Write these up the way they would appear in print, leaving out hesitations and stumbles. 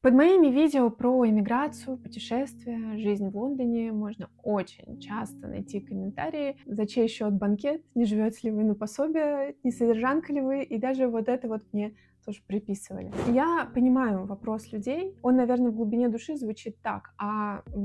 Под моими видео про иммиграцию, путешествия, жизнь в Лондоне можно очень часто найти комментарии, за чей счет банкет, не живете ли вы на пособие, не содержанка ли вы, и даже вот это вот мне тоже приписывали. Я понимаю вопрос людей, он, наверное, в глубине души звучит так: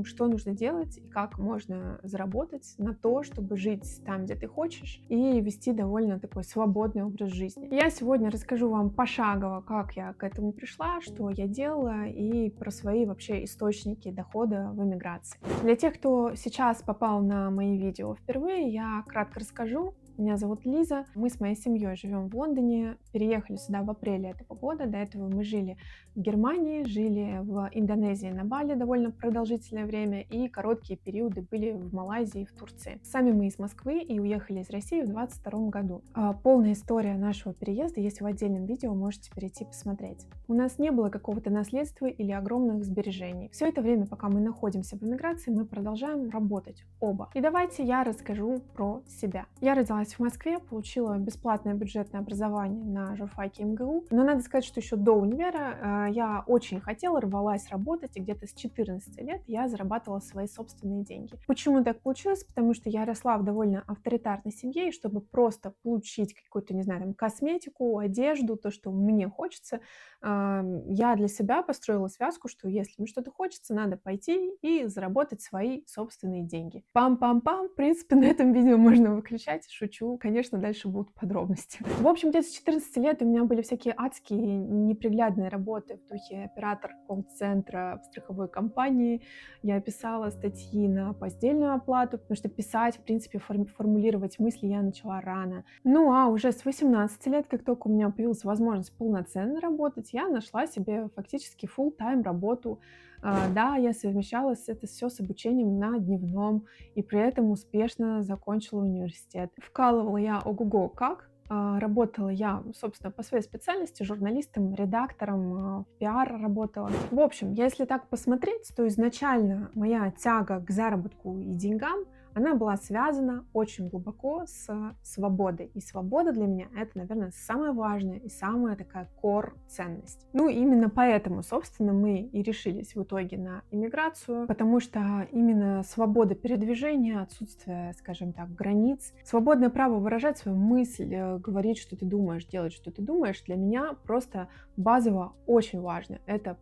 что нужно делать и как можно заработать на то, чтобы жить там, где ты хочешь, и вести довольно такой свободный образ жизни. Я сегодня расскажу вам пошагово, как я к этому пришла, что я делала, и про свои вообще источники дохода в эмиграции. Для тех, кто сейчас попал на мои видео впервые, я кратко расскажу. Меня зовут Лиза. Мы с моей семьей живем в Лондоне, переехали сюда в апреле этого года. До этого мы жили в Германии, жили в Индонезии, на Бали довольно продолжительное время, и короткие периоды были в Малайзии и в Турции. Сами мы из Москвы и уехали из России в 2022 году. Полная история нашего переезда есть в отдельном видео, можете перейти посмотреть. У нас не было какого-то наследства или огромных сбережений. Все это время, пока мы находимся в эмиграции, мы продолжаем работать оба. И давайте я расскажу про себя. Я родилась в Москве, получила бесплатное бюджетное образование на журфаке МГУ, но надо сказать, что еще до универа я очень хотела, рвалась работать, и где-то с 14 лет я зарабатывала свои собственные деньги. Почему так получилось? Потому что я росла в довольно авторитарной семье, и чтобы просто получить какую-то, не знаю, там, косметику, одежду, то, что мне хочется, я для себя построила связку, что если мне что-то хочется, надо пойти и заработать свои собственные деньги. Пам-пам-пам, в принципе, на этом видео можно выключать, шучу. Конечно, дальше будут подробности. В общем, где-то с 14 лет у меня были всякие адские, неприглядные работы в духе оператор колл-центра в страховой компании. Я писала статьи на постельную оплату, потому что писать, в принципе, формулировать мысли я начала рано. Ну, а уже с 18 лет, как только у меня появилась возможность полноценно работать, я нашла себе фактически full-time работу. Да, я совмещала это все с обучением на дневном, и при этом успешно закончила университет. Вкалывала я ого-го как. Работала я, собственно, по своей специальности журналистом, редактором, в пиар работала. В общем, если так посмотреть, то изначально моя тяга к заработку и деньгам, она была связана очень глубоко с свободой. И свобода для меня — это, наверное, самое важное и самая такая core-ценность. Ну, именно поэтому, собственно, мы и решились в итоге на иммиграцию, потому что именно свобода передвижения, отсутствие, скажем так, границ, свободное право выражать свою мысль, говорить, что ты думаешь, делать, что ты думаешь, для меня просто базово очень важно. Это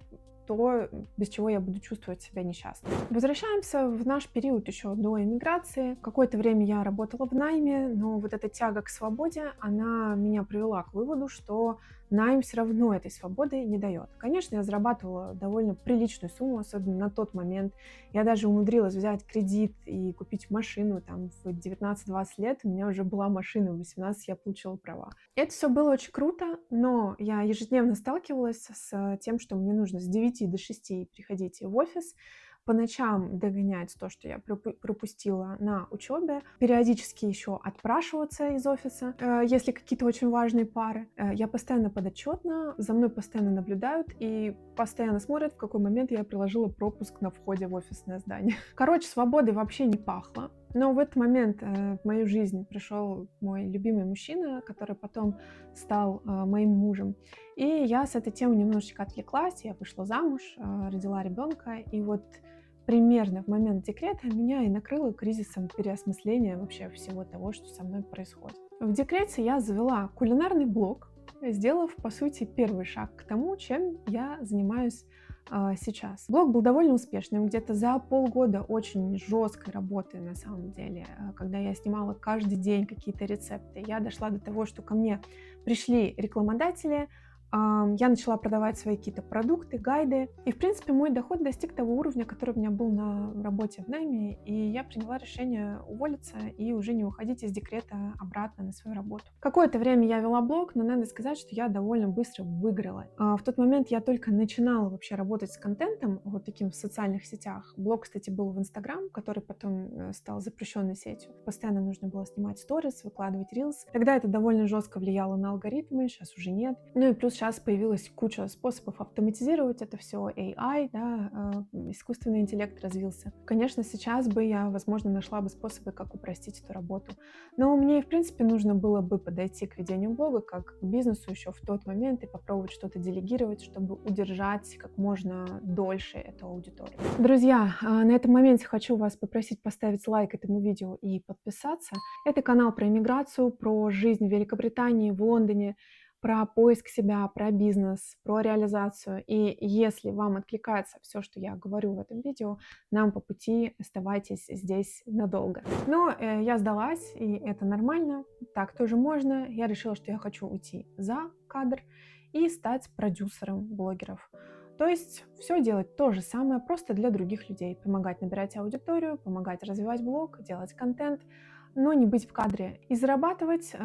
то, без чего я буду чувствовать себя несчастной. Возвращаемся в наш период еще до эмиграции. Какое-то время я работала в найме, но вот эта тяга к свободе, она меня привела к выводу, что найм все равно этой свободы не дает. Конечно, я зарабатывала довольно приличную сумму, особенно на тот момент. Я даже умудрилась взять кредит и купить машину. Там в 19-20 лет у меня уже была машина, в 18 я получила права. Это все было очень круто, но я ежедневно сталкивалась с тем, что мне нужно с 9 до 6 приходить в офис, по ночам догонять то, что я пропустила на учебе, периодически еще отпрашиваться из офиса, если какие-то очень важные пары. Я постоянно подотчетна, за мной постоянно наблюдают и постоянно смотрят, в какой момент я приложила пропуск на входе в офисное здание. Короче, свободой вообще не пахло. Но в этот момент в мою жизнь пришел мой любимый мужчина, который потом стал моим мужем. И я с этой темы немножечко отвлеклась, я вышла замуж, родила ребенка, и вот примерно в момент декрета меня и накрыло кризисом переосмысления вообще всего того, что со мной происходит. В декрете я завела кулинарный блог, сделав, по сути, первый шаг к тому, чем я занимаюсь сейчас. Блог был довольно успешным, где-то за полгода очень жесткой работы на самом деле, когда я снимала каждый день какие-то рецепты. Я дошла до того, что ко мне пришли рекламодатели, я начала продавать свои какие-то продукты, гайды. И, в принципе, мой доход достиг того уровня, который у меня был на работе в найме. И я приняла решение уволиться и уже не уходить из декрета обратно на свою работу. Какое-то время я вела блог, но надо сказать, что я довольно быстро выиграла. В тот момент я только начинала вообще работать с контентом, вот таким в социальных сетях. Блог, кстати, был в Инстаграм, который потом стал запрещенной сетью. Постоянно нужно было снимать сторис, выкладывать рилс. Тогда это довольно жестко влияло на алгоритмы, сейчас уже нет. Ну и плюс сейчас появилась куча способов автоматизировать это все, AI, да, искусственный интеллект развился. Конечно, сейчас бы я, возможно, нашла бы способы, как упростить эту работу. Но мне, в принципе, нужно было бы подойти к ведению блога как к бизнесу еще в тот момент и попробовать что-то делегировать, чтобы удержать как можно дольше эту аудиторию. Друзья, на этом моменте хочу вас попросить поставить лайк этому видео и подписаться. Это канал про иммиграцию, про жизнь в Великобритании, в Лондоне, про поиск себя, про бизнес, про реализацию. И если вам откликается все, что я говорю в этом видео, нам по пути, оставайтесь здесь надолго. Но я сдалась, и это нормально, так тоже можно. Я решила, что я хочу уйти за кадр и стать продюсером блогеров. То есть все делать то же самое, просто для других людей. Помогать набирать аудиторию, помогать развивать блог, делать контент, но не быть в кадре и зарабатывать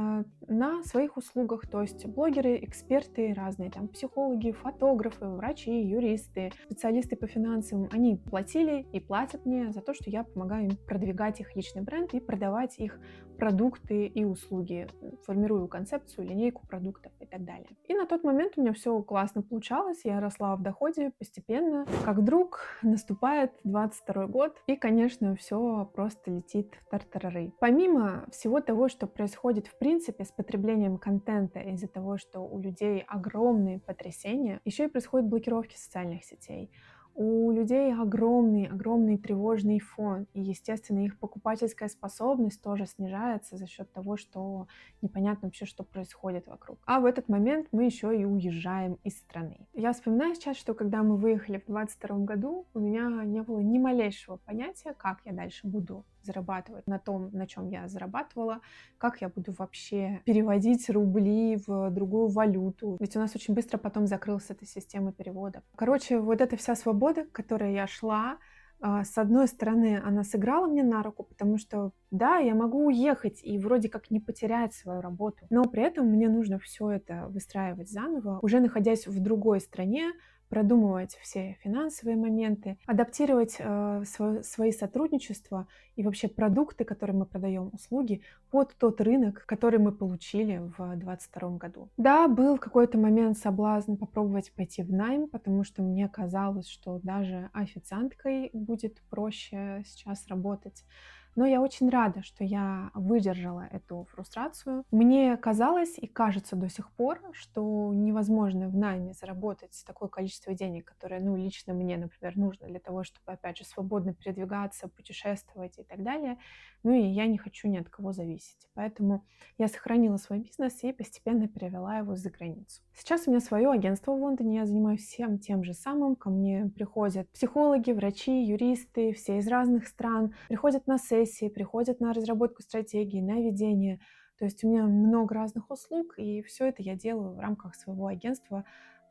на своих услугах. То есть блогеры, эксперты разные, там психологи, фотографы, врачи, юристы, специалисты по финансам, они платили и платят мне за то, что я помогаю им продвигать их личный бренд и продавать их продукты и услуги, формирую концепцию, линейку продуктов и так далее. И на тот момент у меня все классно получалось, я росла в доходе постепенно. Как вдруг наступает 22 год, и, конечно, все просто летит в тартарары. Помимо всего того, что происходит в принципе с потреблением контента из-за того, что у людей огромные потрясения, еще и происходят блокировки социальных сетей. У людей огромный тревожный фон, и, естественно, их покупательская способность тоже снижается за счет того, что непонятно вообще, что происходит вокруг. А в этот момент мы еще и уезжаем из страны. Я вспоминаю сейчас, что когда мы выехали в 22 году, у меня не было ни малейшего понятия, как я дальше буду зарабатывать на том, на чем я зарабатывала, как я буду вообще переводить рубли в другую валюту. Ведь у нас очень быстро потом закрылась эта система перевода. Короче, вот эта вся свобода, к которой я шла, с одной стороны, она сыграла мне на руку, потому что, да, я могу уехать и вроде как не потерять свою работу, но при этом мне нужно все это выстраивать заново, уже находясь в другой стране, продумывать все финансовые моменты, адаптировать свои сотрудничества и вообще продукты, которые мы продаем, услуги, под тот рынок, который мы получили в 2022 году. Да, был какой-то момент соблазн попробовать пойти в найм, потому что мне казалось, что даже официанткой будет проще сейчас работать. Но я очень рада, что я выдержала эту фрустрацию. Мне казалось и кажется до сих пор, что невозможно в найме заработать такое количество денег, которое, лично мне, например, нужно для того, чтобы, опять же, свободно передвигаться, путешествовать и так далее. Ну и я не хочу ни от кого зависеть. Поэтому я сохранила свой бизнес и постепенно перевела его за границу. Сейчас у меня свое агентство в Лондоне, я занимаюсь всем тем же самым. Ко мне приходят психологи, врачи, юристы, все из разных стран, приходят на сессии, приходят на разработку стратегии, на ведение. То есть у меня много разных услуг, и все это я делаю в рамках своего агентства.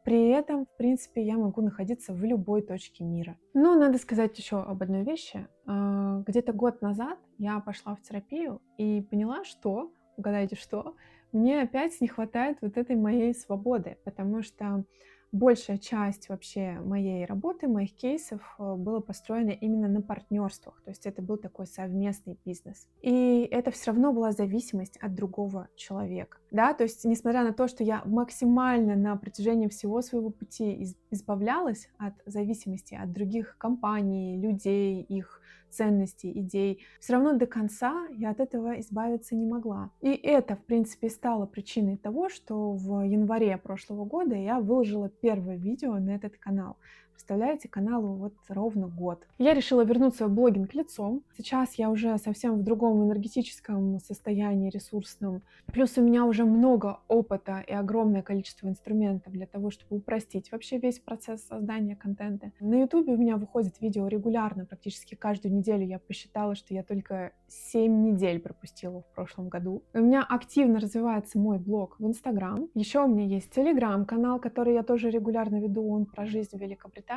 При этом, в принципе, я могу находиться в любой точке мира. Но надо сказать еще об одной вещи. Где-то год назад я пошла в терапию и поняла, что, угадайте что, мне опять не хватает вот этой моей свободы, потому что большая часть вообще моей работы, моих кейсов было построено именно на партнерствах, то есть это был такой совместный бизнес. И это все равно была зависимость от другого человека, да, то есть несмотря на то, что я максимально на протяжении всего своего пути избавлялась от зависимости от других компаний, людей, их ценностей, идей, все равно до конца я от этого избавиться не могла. И это, в принципе, стало причиной того, что в январе прошлого года я выложила первое видео на этот канал. Представляете, каналу вот ровно год. Я решила вернуться в блогинг лицом. Сейчас я уже совсем в другом энергетическом состоянии, ресурсном. Плюс у меня уже много опыта и огромное количество инструментов для того, чтобы упростить вообще весь процесс создания контента. На YouTube у меня выходит видео регулярно, практически каждую неделю. Я посчитала, что я только 7 недель пропустила в прошлом году. У меня активно развивается мой блог в Instagram. Еще у меня есть Telegram-канал, который я тоже регулярно веду. Он про жизнь в Великобритании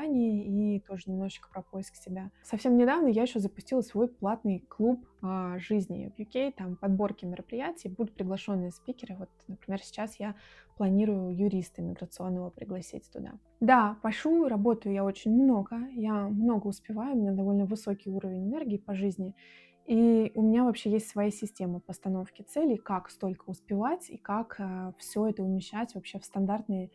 и тоже немножечко про поиск себя. Совсем недавно я еще запустила свой платный клуб жизни в UK, там подборки мероприятий, будут приглашенные спикеры. Вот, например, сейчас я планирую юриста иммиграционного пригласить туда. Да, пашу, работаю я очень много, я много успеваю, у меня довольно высокий уровень энергии по жизни. И у меня вообще есть своя система постановки целей, как столько успевать и как все это умещать вообще в стандартные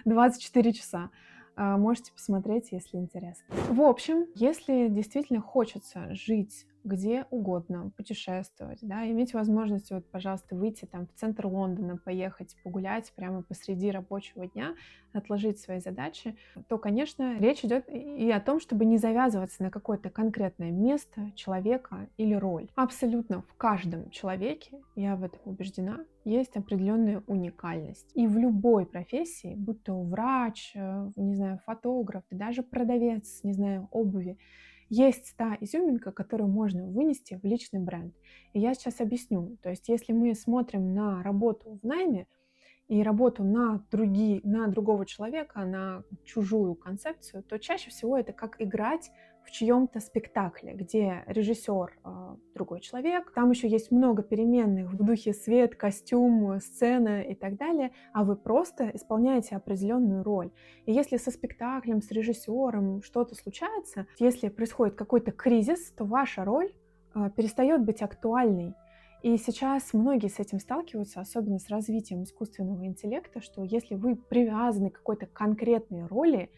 24 часа. Можете посмотреть, если интересно. В общем, если действительно хочется жить где угодно, путешествовать, да, иметь возможность, вот, пожалуйста, выйти там в центр Лондона, поехать погулять прямо посреди рабочего дня, отложить свои задачи, то, конечно, речь идет и о том, чтобы не завязываться на какое-то конкретное место, человека или роль. Абсолютно в каждом человеке, я в этом убеждена, есть определенная уникальность. И в любой профессии, будь то врач, не знаю, фотограф, да даже продавец, не знаю, обуви, есть та изюминка, которую можно вынести в личный бренд. И я сейчас объясню. То есть, если мы смотрим на работу в найме и работу на другого человека, на чужую концепцию, то чаще всего это как играть в чьем-то спектакле, где режиссер другой человек, там еще есть много переменных в духе свет, костюм, сцена и так далее, а вы просто исполняете определенную роль. И если со спектаклем, с режиссером что-то случается, если происходит какой-то кризис, то ваша роль перестает быть актуальной. И сейчас многие с этим сталкиваются, особенно с развитием искусственного интеллекта, что если вы привязаны к какой-то конкретной роли,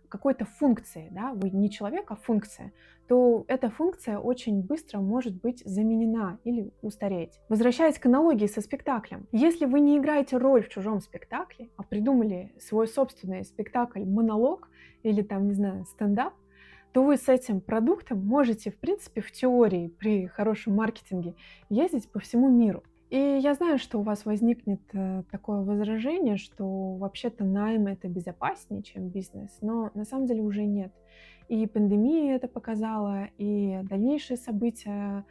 какой-то функции, да, вы не человек, а функция, то эта функция очень быстро может быть заменена или устареть. Возвращаясь к аналогии со спектаклем, если вы не играете роль в чужом спектакле, а придумали свой собственный спектакль, монолог или там, не знаю, стендап, то вы с этим продуктом можете, в принципе, в теории, при хорошем маркетинге, ездить по всему миру. И я знаю, что у вас возникнет такое возражение, что вообще-то найм это безопаснее, чем бизнес, но на самом деле уже нет. И пандемия это показала, и дальнейшие события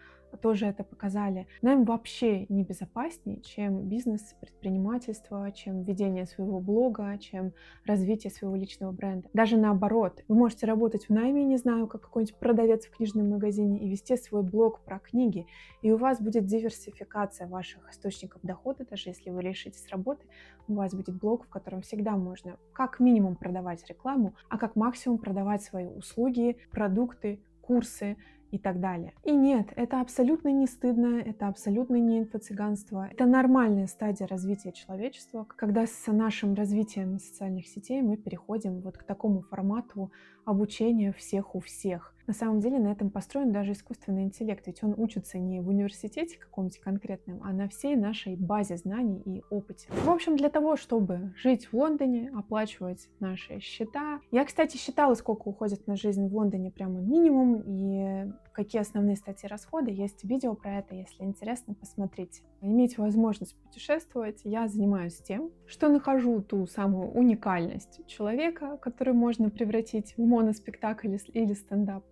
тоже это показали. Найм вообще не безопаснее, чем бизнес, предпринимательство, чем ведение своего блога, чем развитие своего личного бренда. Даже наоборот, вы можете работать в найме, не знаю, как какой-нибудь продавец в книжном магазине и вести свой блог про книги, и у вас будет диверсификация ваших источников дохода, даже если вы решитесь с работы, у вас будет блог, в котором всегда можно как минимум продавать рекламу, а как максимум продавать свои услуги, продукты, курсы и так далее. И нет, это абсолютно не стыдно, это абсолютно не инфо-цыганство. Это нормальная стадия развития человечества, когда с нашим развитием социальных сетей мы переходим вот к такому формату обучения всех у всех. На самом деле на этом построен даже искусственный интеллект, ведь он учится не в университете каком-нибудь конкретном, а на всей нашей базе знаний и опыте. В общем, для того, чтобы жить в Лондоне, оплачивать наши счета. Я, кстати, считала, сколько уходит на жизнь в Лондоне прямо минимум, и какие основные статьи расхода. Есть видео про это, если интересно, посмотрите. Иметь возможность путешествовать, я занимаюсь тем, что нахожу ту самую уникальность человека, которую можно превратить в моноспектакль или стендап,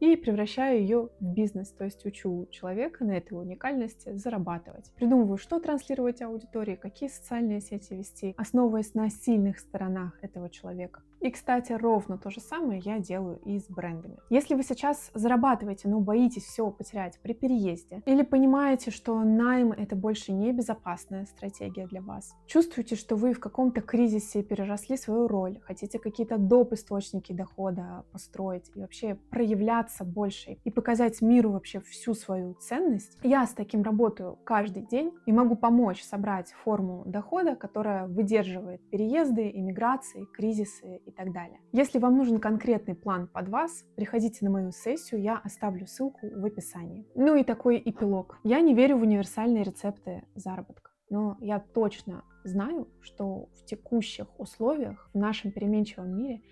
и превращаю ее в бизнес, то есть учу человека на этой уникальности зарабатывать. Придумываю, что транслировать аудитории, какие социальные сети вести, основываясь на сильных сторонах этого человека. И, кстати, ровно то же самое я делаю и с брендами. Если вы сейчас зарабатываете, но боитесь все потерять при переезде, или понимаете, что найм — это больше не безопасная стратегия для вас, чувствуете, что вы в каком-то кризисе переросли свою роль, хотите какие-то доп. Источники дохода построить и вообще проявляться больше и показать миру вообще всю свою ценность, я с таким работаю каждый день и могу помочь собрать форму дохода, которая выдерживает переезды, иммиграции, кризисы и так далее. Если вам нужен конкретный план под вас, приходите на мою сессию, я оставлю ссылку в описании. Ну и такой эпилог. Я не верю в универсальные рецепты заработка, но я точно знаю, что в текущих условиях, в нашем переменчивом мире,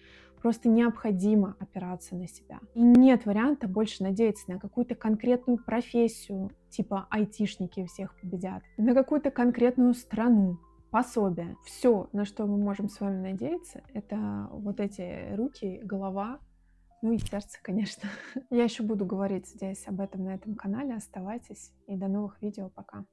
просто необходимо опираться на себя. И нет варианта больше надеяться на какую-то конкретную профессию, типа айтишники всех победят, на какую-то конкретную страну, пособие. Все, на что мы можем с вами надеяться, это вот эти руки, голова, ну и сердце, конечно. Я еще буду говорить здесь об этом на этом канале. Оставайтесь и до новых видео. Пока.